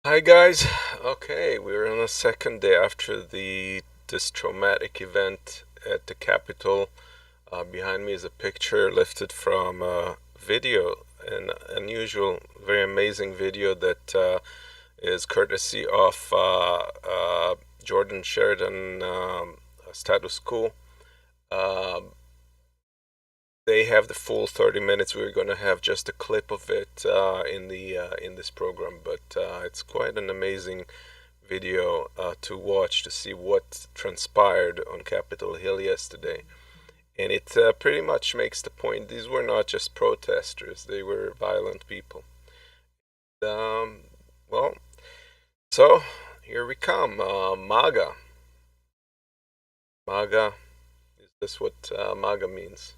Hi guys. Okay, we're on the second day after this traumatic event at the Capitol. Behind me is a picture lifted from a video, an unusual, very amazing video that is courtesy of Jordan Sheridan Status Quo. Um, they have the full 30 minutes. We're going to have just a clip of it in this program, but it's quite an amazing video to watch to see what transpired on Capitol Hill yesterday. And it pretty much makes the point these were not just protesters, they were violent people. Um, well, so here we come. MAGA. MAGA, is this what MAGA means?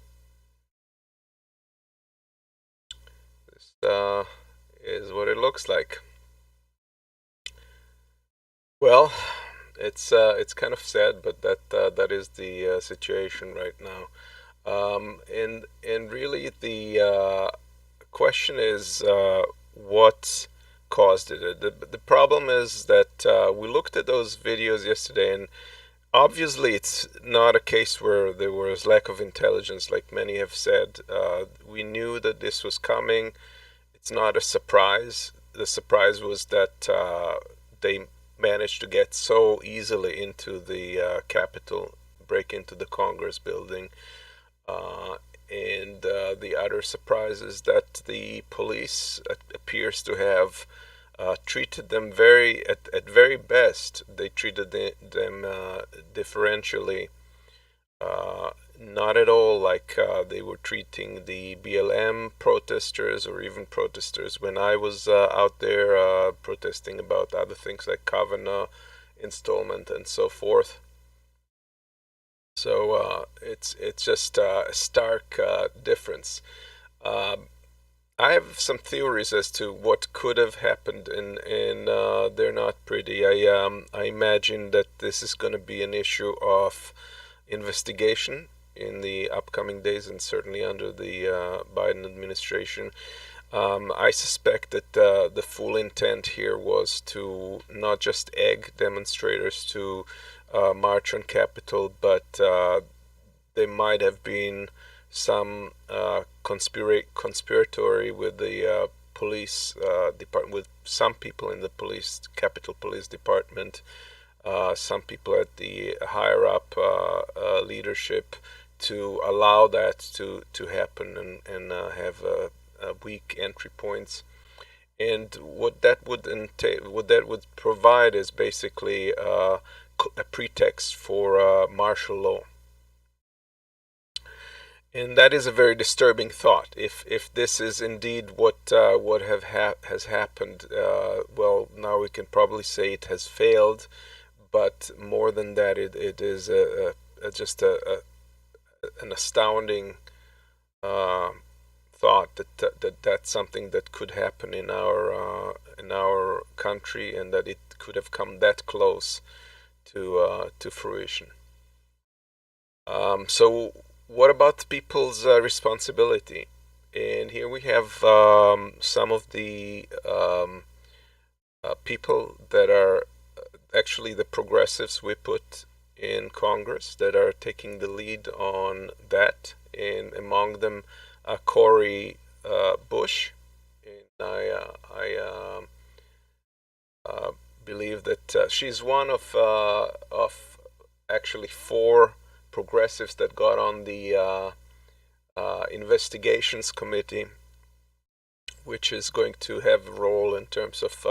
This is what it looks like. Well, it's kind of sad, but that is the situation right now. And really the question is what caused it. The problem is that we looked at those videos yesterday, and obviously it's not a case where there was lack of intelligence, like many have said. We knew that this was coming. It's not a surprise. The surprise was that they managed to get so easily into the Capitol, break into the Congress building. Uh, and the other surprise is that the police appears to have treated them at very best. They treated them differentially, not at all like they were treating the BLM protesters or even protesters when I was out there protesting about other things like Kavanaugh installment and so forth. So it's just a stark difference. Um, I have some theories as to what could have happened, and they're not pretty. I imagine that this is going to be an issue of investigation in the upcoming days, and certainly under the Biden administration. I suspect that the full intent here was to not just egg demonstrators to march on Capitol, but there might have been some conspiratory with the police department, with some people in the Capitol Police Department, some people at the higher up leadership to allow that to happen and have weak entry points. And what that would entail, what that would provide, is basically a pretext for martial law. And that is a very disturbing thought. If this is indeed what has happened, well, now we can probably say it has failed. But more than that, it is just an astounding thought that's something that could happen in our country, and that it could have come that close to fruition. So what about people's responsibility? And here we have some of the people that are actually the progressives we put in Congress that are taking the lead on that, and among them Cori Bush. And I believe that she's one of actually four progressives that got on the investigations committee, which is going to have a role in terms of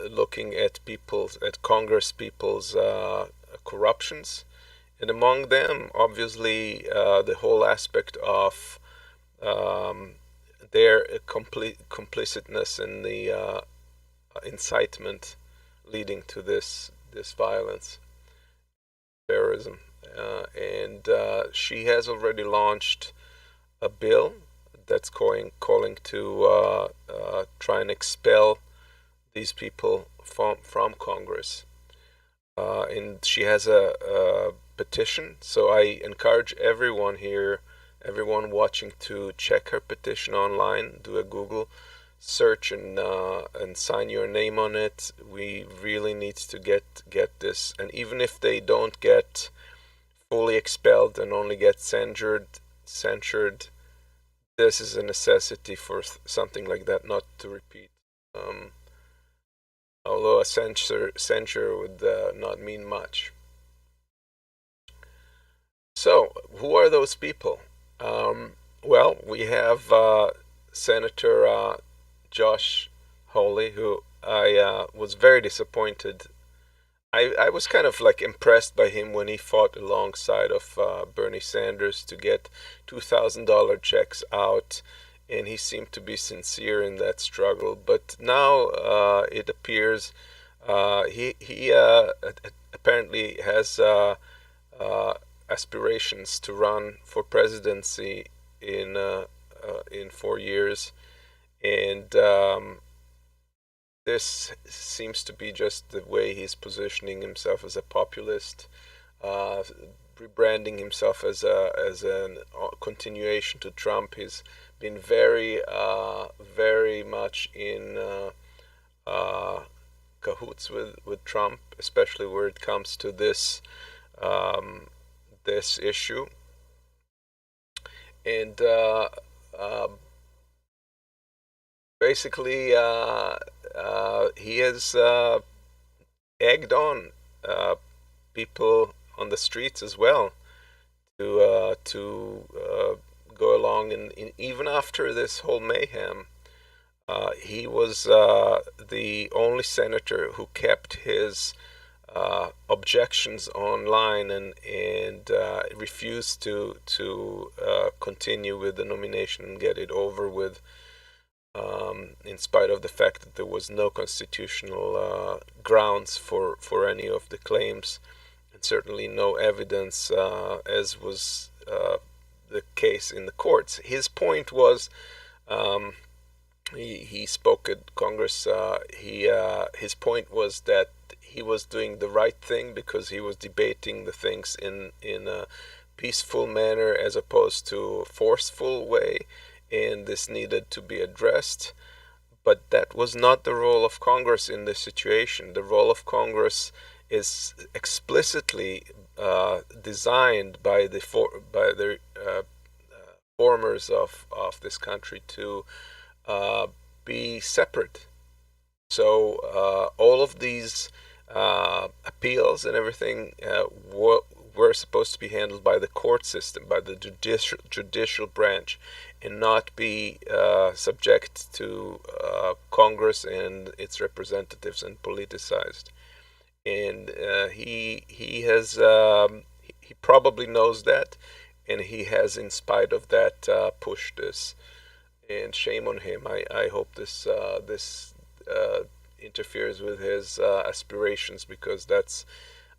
looking at Congress people's corruptions, and among them, obviously, the whole aspect of their complete complicitness in the incitement leading to this violence, terrorism, and she has already launched a bill that's calling to try and expel these people from Congress. And she has petition. So I encourage everyone here, everyone watching, to check her petition online. Do a Google search and sign your name on it. We really need to get this. And even if they don't get fully expelled and only get censured, this is a necessity for something like that not to repeat. Um, Although a censure would not mean much. So, who are those people? Well, we have Senator Josh Hawley, who I was very disappointed. I was kind of like impressed by him when he fought alongside of Bernie Sanders to get $2,000 checks out, and he seemed to be sincere in that struggle. But now it appears he apparently has aspirations to run for presidency in 4 years, and this seems to be just the way he's positioning himself as a populist, uh, rebranding himself as a continuation to Trump. He's been very much in cahoots with Trump, especially where it comes to this issue. And basically, he has egged on people on the streets as well to go along, and even after this whole mayhem, he was the only senator who kept his objections online and refused to continue with the nomination and get it over with, in spite of the fact that there was no constitutional grounds for any of the claims, and certainly no evidence, as was the case in the courts. His point was, he spoke at Congress. His point was that he was doing the right thing because he was debating the things in a peaceful manner as opposed to a forceful way, and this needed to be addressed. But that was not the role of Congress in this situation. The role of Congress is explicitly designed by the formers of this country to be separate. So all of these appeals and everything were supposed to be handled by the court system, by the judicial branch, and not be subject to Congress and its representatives and politicized. And he has he probably knows that, and he has, in spite of that, pushed this. And shame on him. I hope this interferes with his aspirations, because that's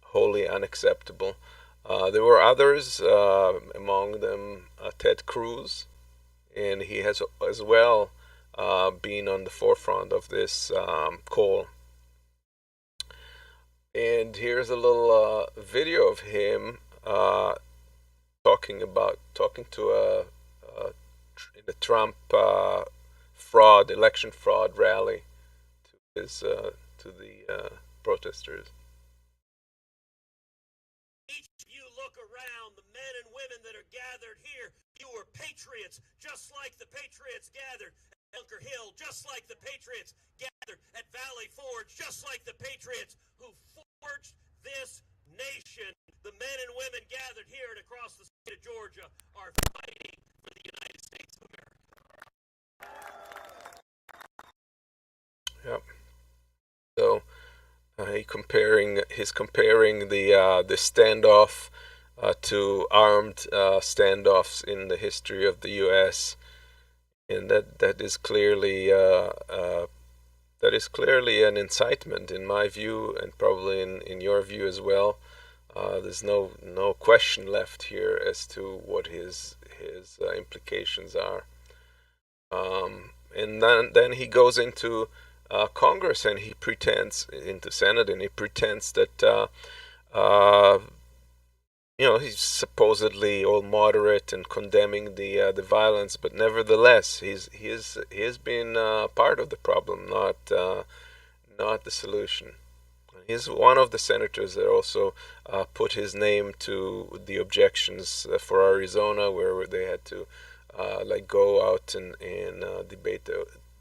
wholly unacceptable. There were others, among them Ted Cruz, and he has as well been on the forefront of this call. And here's a little video of him talking to in the Trump election fraud rally to the protesters. Each of you look around, the men and women that are gathered here, you are patriots, just like the patriots gathered at Bunker Hill, just like the patriots gathered at Valley Forge, just like the patriots who forged this nation. The men and women gathered here and across the state of Georgia are fighting for the United States of America. Yep. So he's comparing the standoff to armed standoffs in the history of the U.S., and that is clearly an incitement, in my view, and probably in your view as well. There's no question left here as to what his implications are. And then he goes into Congress, and he pretends, into Senate, and he pretends that he's supposedly all moderate and condemning the violence, but nevertheless, he has been part of the problem, not the solution. He's one of the senators that also put his name to the objections for Arizona, where they had to like go out and debate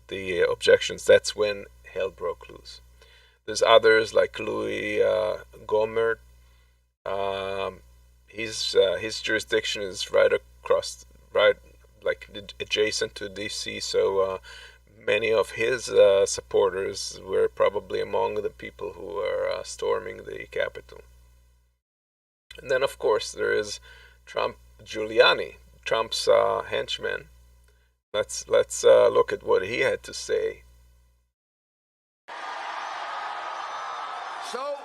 the objections. That's when hell broke loose. There's others like Louis Gohmert. Um, his jurisdiction is right across, right, like adjacent to D.C. So many of his supporters were probably among the people who were storming the Capitol. And then, of course, there is Trump Giuliani, Trump's henchman. Let's look at what he had to say. So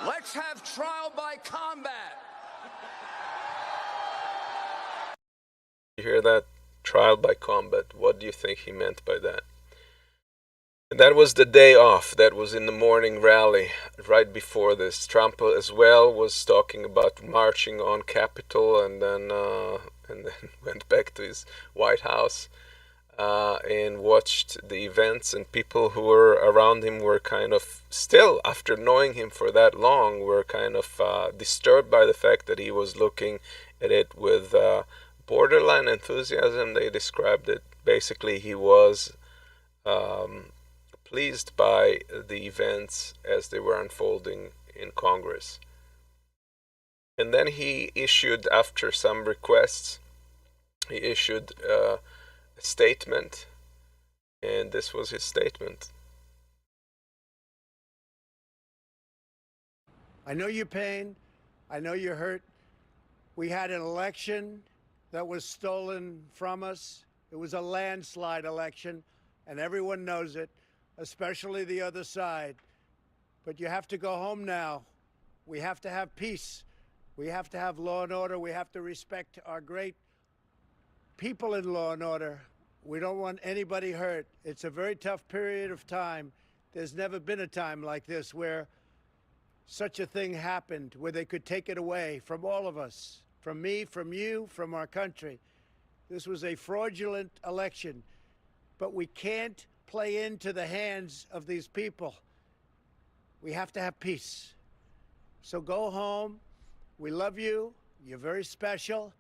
let's have trial by combat. You hear that? Trial by combat. What do you think he meant by that? And that was the day off. That was in the morning rally right before this. Trump as well was talking about marching on Capitol, and then went back to his White House and watched the events. And people who were around him were kind of still, after knowing him for that long, were kind of disturbed by the fact that he was looking at it with borderline enthusiasm. They described it. Basically, he was um, pleased by the events as they were unfolding in Congress. And then he issued, after some requests, he issued a statement, and this was his statement. I know your pain. I know you're hurt. We had an election that was stolen from us. It was a landslide election, and everyone knows it, especially the other side. But you have to go home now. We have to have peace. We have to have law and order. We have to respect our great people in law and order. We don't want anybody hurt. It's a very tough period of time. There's never been a time like this where such a thing happened, where they could take it away from all of us, from me, from you, from our country. This was a fraudulent election, but we can't play into the hands of these people. We have to have peace. So go home. We love you. You're very special.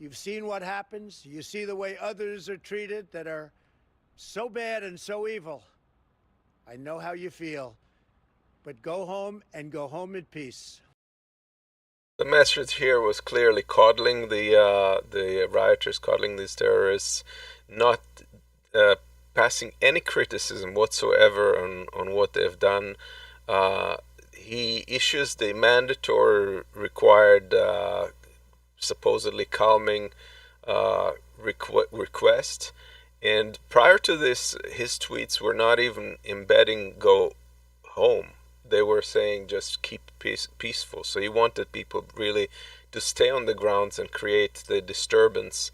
You've seen what happens. You see the way others are treated that are so bad and so evil. I know how you feel. But go home and go home in peace. The message here was clearly coddling the rioters, coddling these terrorists, not uh, passing any criticism whatsoever on what they've done. He issues the mandatory required, supposedly calming request. And prior to this, his tweets were not even embedding "go home." They were saying just keep peaceful. So he wanted people really to stay on the grounds and create the disturbance,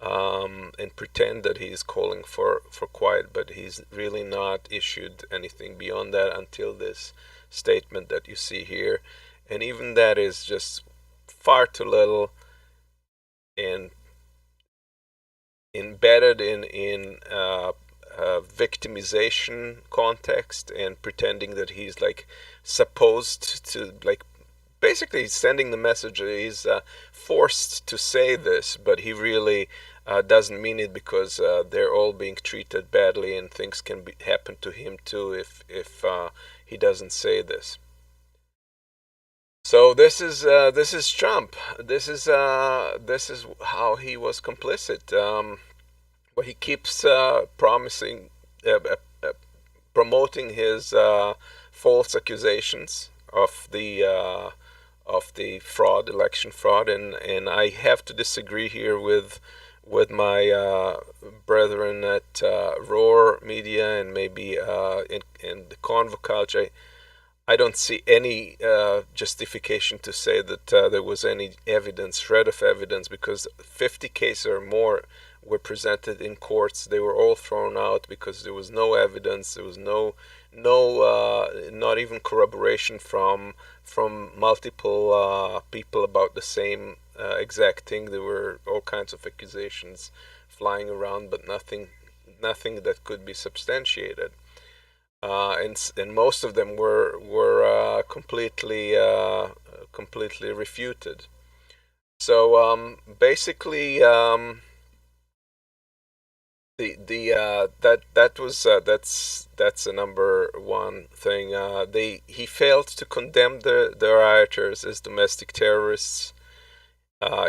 and pretend that he is calling for quiet, but he's really not issued anything beyond that until this statement that you see here. And even that is just far too little and embedded in victimization context, and pretending that he's like supposed to, like, basically sending the message that he's forced to say this, but he really doesn't mean it, because they're all being treated badly and things can happen to him too if he doesn't say this. So this is Trump. This is how he was complicit. But he keeps promising, promoting his false accusations of the fraud, election fraud, and I have to disagree here with my brethren at Roar Media and maybe in the Convo Couch. I don't see any justification to say that there was any evidence, shred of evidence, because 50 cases or more were presented in courts. They were all thrown out because there was no evidence, there was no not even corroboration from multiple people about the same exact thing. There were all kinds of accusations flying around, but nothing that could be substantiated. And most of them were completely refuted. So basically, that's a number one thing. They He failed to condemn the rioters as domestic terrorists.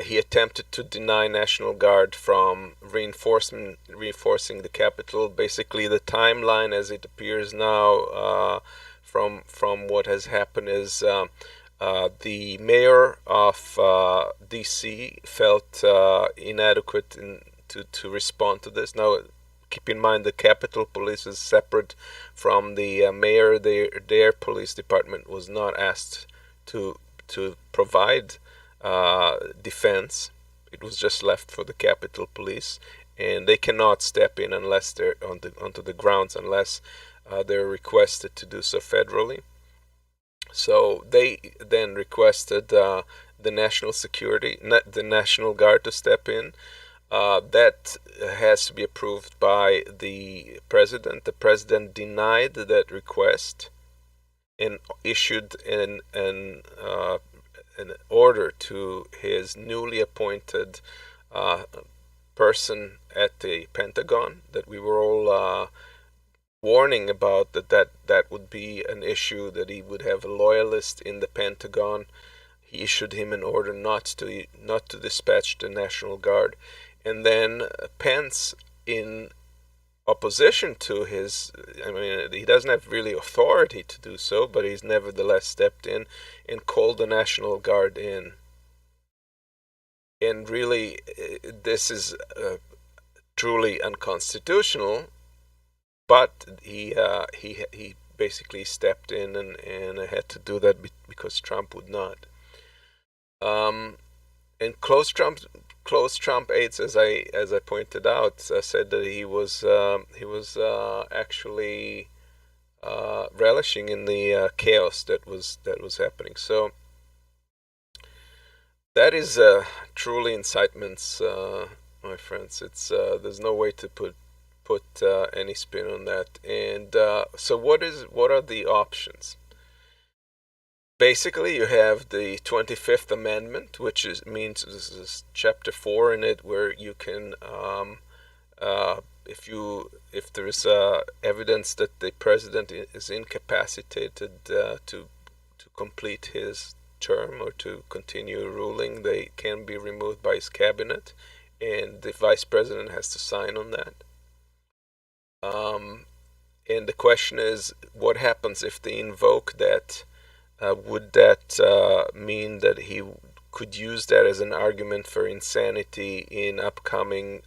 He attempted to deny National Guard from reinforcing the capital. Basically, the timeline as it appears now, from what has happened, is the mayor of D.C. felt inadequate to respond to this. Now, keep in mind the Capitol Police is separate from the mayor. Their police department was not asked to provide defense. It was just left for the Capitol Police, and they cannot step in unless they're onto the grounds, unless they're requested to do so federally. So they then requested the the National Guard to step in. That has to be approved by the president. The president denied that request and issued an order to his newly appointed person at the Pentagon that we were all warning about, that would be an issue, that he would have a loyalist in the Pentagon. He issued him an order not to dispatch the National Guard. And then Pence, in opposition to his, I mean, he doesn't have really authority to do so, but he's nevertheless stepped in and called the National Guard in. And really, this is truly unconstitutional. But he basically stepped in and had to do that because Trump would not. And close Trump aides, as I pointed out, said that he was actually relishing in the chaos that was happening. So that is truly incitements, my friends. It's there's no way to put any spin on that. And so what are the options? Basically, you have the 25th Amendment, which means this is chapter 4 in it, where you can, if there is evidence that the president is incapacitated to complete his term or to continue ruling, they can be removed by his cabinet, and the vice president has to sign on that. And the question is, what happens if they invoke that? Would that mean that he could use that as an argument for insanity in upcoming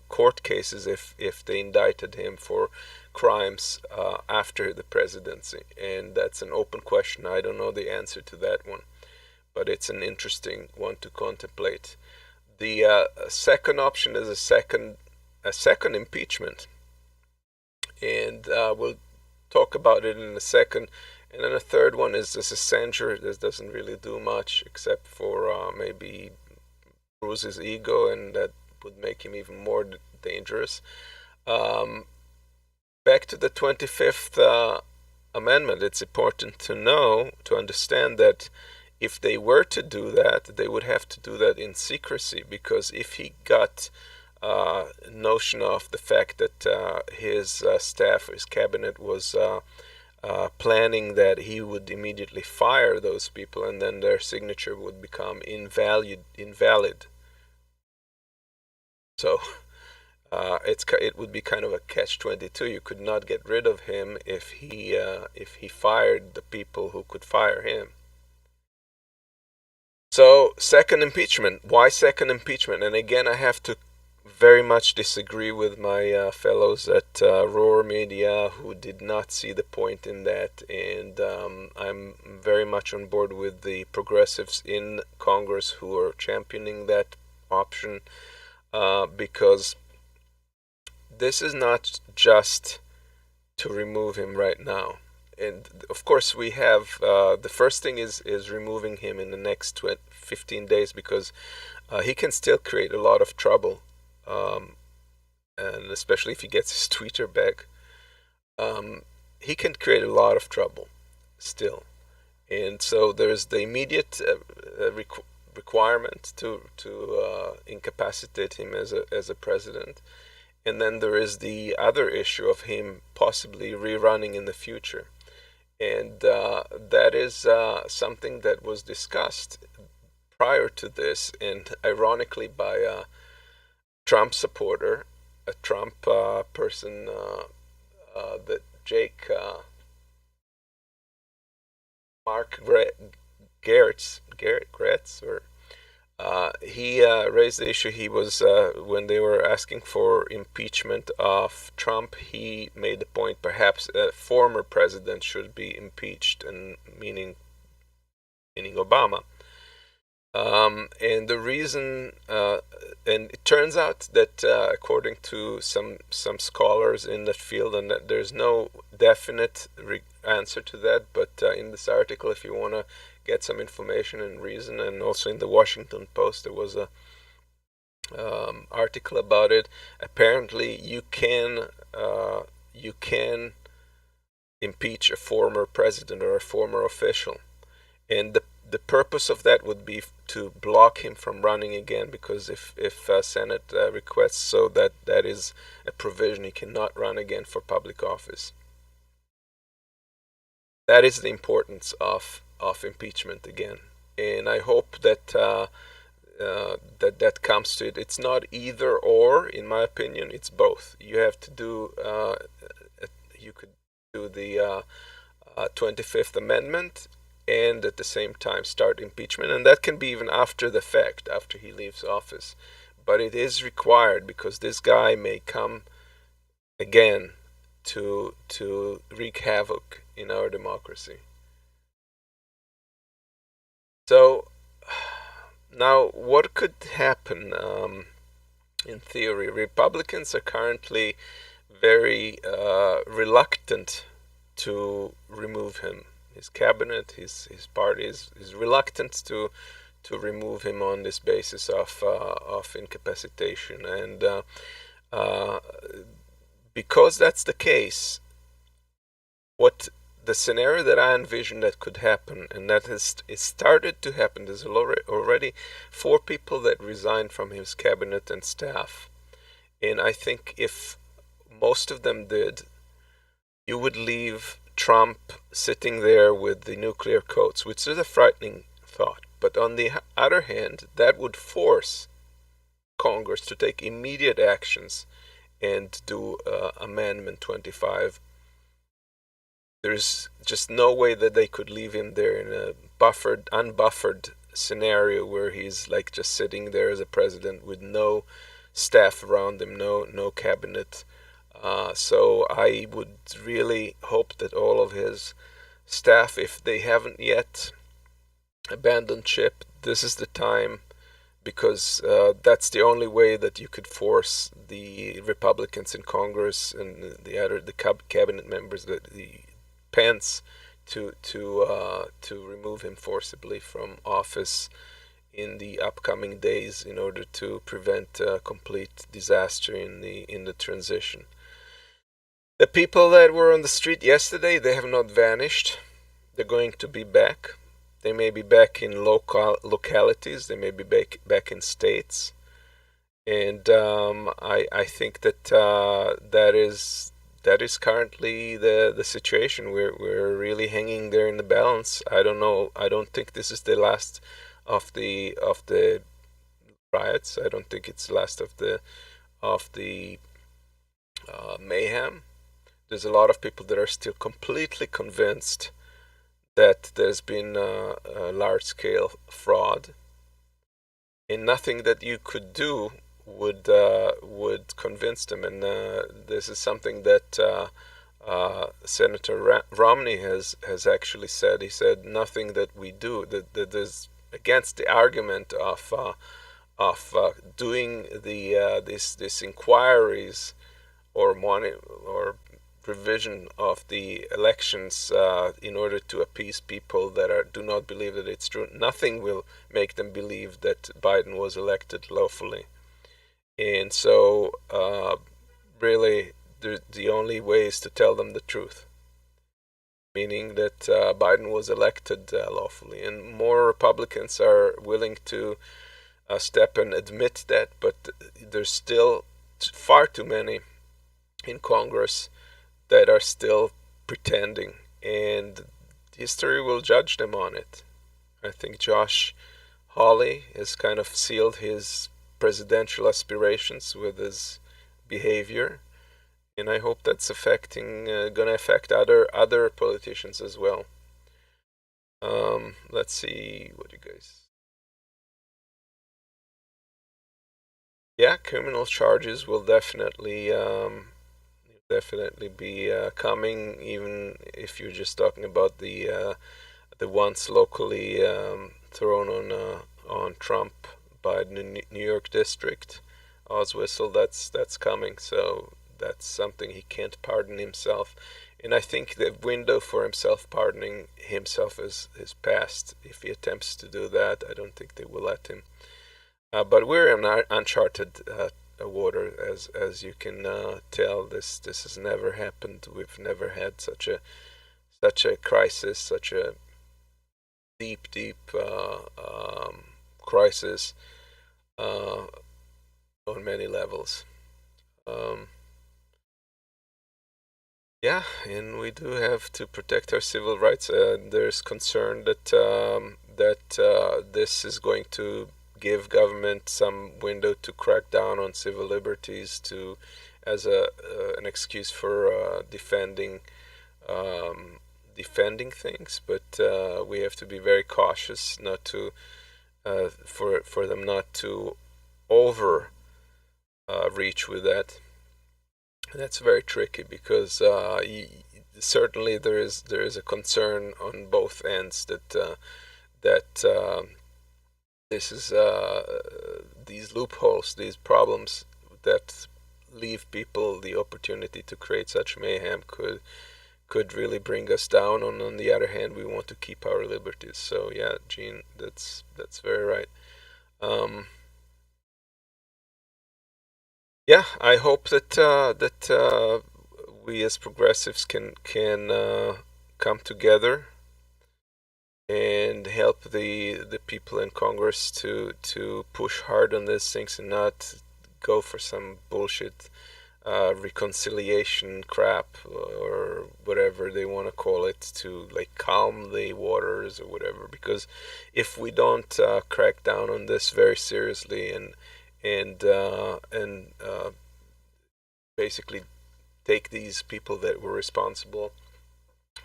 court cases if they indicted him for crimes after the presidency? And that's an open question. I don't know the answer to that one, but it's an interesting one to contemplate. The second option is a second impeachment, and we'll talk about it in a second. And then a third one is this censure. This doesn't really do much except for maybe bruise his ego, and that would make him even more dangerous. Back to the 25th Amendment, it's important to understand that if they were to do that, they would have to do that in secrecy, because if he got notion of the fact that his staff, his cabinet was planning that he would immediately fire those people, and then their signature would become invalid. So it would be kind of a catch-22. You could not get rid of him if he fired the people who could fire him. So second impeachment. Why second impeachment? And again, I have to very much disagree with my fellows at Roar Media, who did not see the point in that, and I'm very much on board with the progressives in Congress who are championing that option, because this is not just to remove him right now. And of course, we have the first thing is removing him in the next 15 days, because he can still create a lot of trouble, um, and especially if he gets his Twitter back, um, he can create a lot of trouble still. And so there's the immediate requirement to incapacitate him as a president, and then there is the other issue of him possibly rerunning in the future. And that is something that was discussed prior to this, and ironically by a Trump supporter, a Trump person, that Jake Mark Garrett Gretz, or he raised the issue. He was when they were asking for impeachment of Trump, he made the point perhaps a former president should be impeached, and meaning Obama. And the reason, and it turns out that according to some scholars in that field, and that there's no definite answer to that, but in this article, if you want to get some information and reason, and also in the Washington Post, there was a article about it. Apparently, you can impeach a former president or a former official, and the purpose of that would be to block him from running again, because if Senate requests so, that is a provision, he cannot run again for public office. That is the importance of impeachment again, and I hope that that comes to it. It's not either or, in my opinion. It's both. You have to do. You could do the 25th Amendment, and at the same time start impeachment, and that can be even after the fact, after he leaves office. But it is required, because this guy may come again to wreak havoc in our democracy. So now, what could happen? In theory, Republicans are currently very reluctant to remove him. His cabinet, his party is reluctant to remove him on this basis of incapacitation, and uh, because that's the case, what the scenario that I envision that could happen, and that has it started to happen. There's already 4 people that resigned from his cabinet and staff, and I think if most of them did, you would leave Trump sitting there with the nuclear codes, which is a frightening thought. But on the other hand, that would force Congress to take immediate actions and do Amendment 25. There's just no way that they could leave him there in a unbuffered scenario where he's like just sitting there as a president with no staff around him, no cabinet. So I would really hope that all of his staff, if they haven't yet abandoned ship, this is the time, because that's the only way that you could force the Republicans in Congress and the cabinet members, the Pence, to remove him forcibly from office in the upcoming days, in order to prevent complete disaster in the transition. The people that were on the street yesterday, they have not vanished. They're going to be back. They may be back in localities. They may be back in states. And I think that that is currently the situation. We're really hanging there in the balance. I don't know. I don't think this is the last of the riots. I don't think it's the last of the mayhem. There's a lot of people that are still completely convinced that there's been a large-scale fraud, and nothing that you could do would convince them. And this is something that Senator Romney has actually said. He said nothing that we do that is against the argument of doing these inquiries or revision of the elections in order to appease people that do not believe that it's true. Nothing will make them believe that Biden was elected lawfully. And so, really, the only way is to tell them the truth, meaning that Biden was elected lawfully. And more Republicans are willing to step and admit that, but there's still far too many in Congress that are still pretending, and history will judge them on it. I think Josh Hawley has kind of sealed his presidential aspirations with his behavior, and I hope that's gonna affect other politicians as well. Let's see what you guys. Yeah, criminal charges will definitely be coming, even if you're just talking about the ones locally thrown on Trump by the New York district, Oswissel. That's coming. So that's something he can't pardon himself. And I think the window for himself pardoning himself is passed. If he attempts to do that, I don't think they will let him. But we're in uncharted water, as you can tell. This has never happened. We've never had such a crisis, such a deep crisis on many levels. Yeah, and we do have to protect our civil rights. There's concern that this is going to give government some window to crack down on civil liberties, to as an excuse for defending things. But we have to be very cautious not to for them not to over reach with that. That's very tricky because certainly there is a concern on both ends that this is these loopholes, these problems that leave people the opportunity to create such mayhem could really bring us down. And on the other hand, we want to keep our liberties. So yeah, Gene, that's very right. Yeah, I hope that we as progressives can come together and help the people in Congress to push hard on these things and not go for some bullshit reconciliation crap or whatever they want to call it, to like calm the waters or whatever. Because if we don't crack down on this very seriously and basically take these people that were responsible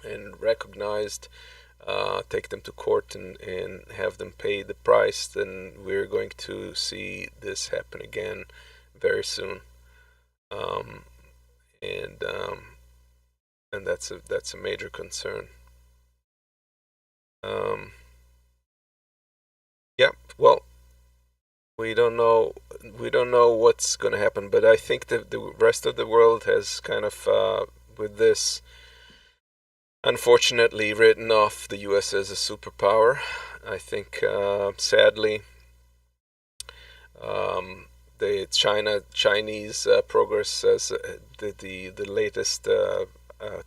and recognized, take them to court and have them pay the price, then we're going to see this happen again very soon. Um, and that's a major concern. Um, yeah, well, we don't know what's going to happen, but I think that the rest of the world has kind of with this unfortunately written off the US as a superpower. I think sadly the Chinese progress as the latest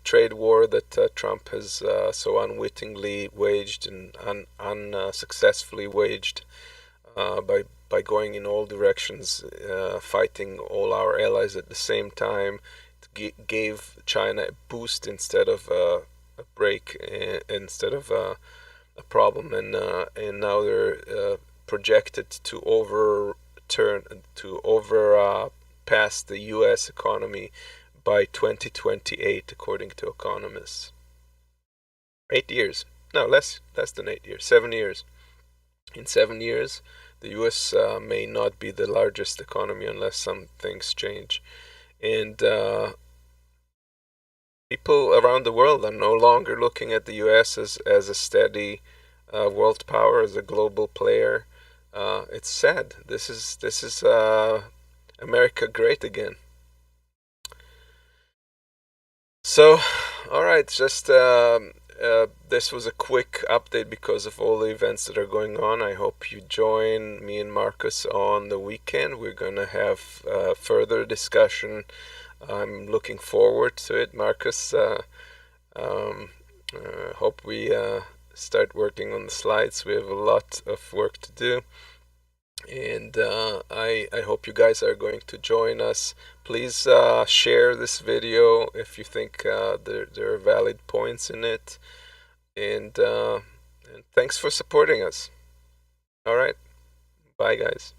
trade war that Trump has so unwittingly waged and unsuccessfully waged by going in all directions, fighting all our allies at the same time. Gave China a boost instead of a break, instead of a problem, and now they're projected to pass the U.S. economy by 2028, according to economists. 8 years, no, less than 8 years, 7 years. In 7 years, the U.S. May not be the largest economy unless some things change, and people around the world are no longer looking at the U.S. as a steady world power, as a global player. It's sad. This is America great again. So, all right, just this was a quick update because of all the events that are going on. I hope you join me and Marcus on the weekend. We're going to have further discussion. I'm looking forward to it. Marcus, um, hope we start working on the slides. We have a lot of work to do. And I hope you guys are going to join us. Please share this video if you think there are valid points in it. And thanks for supporting us. All right. Bye, guys.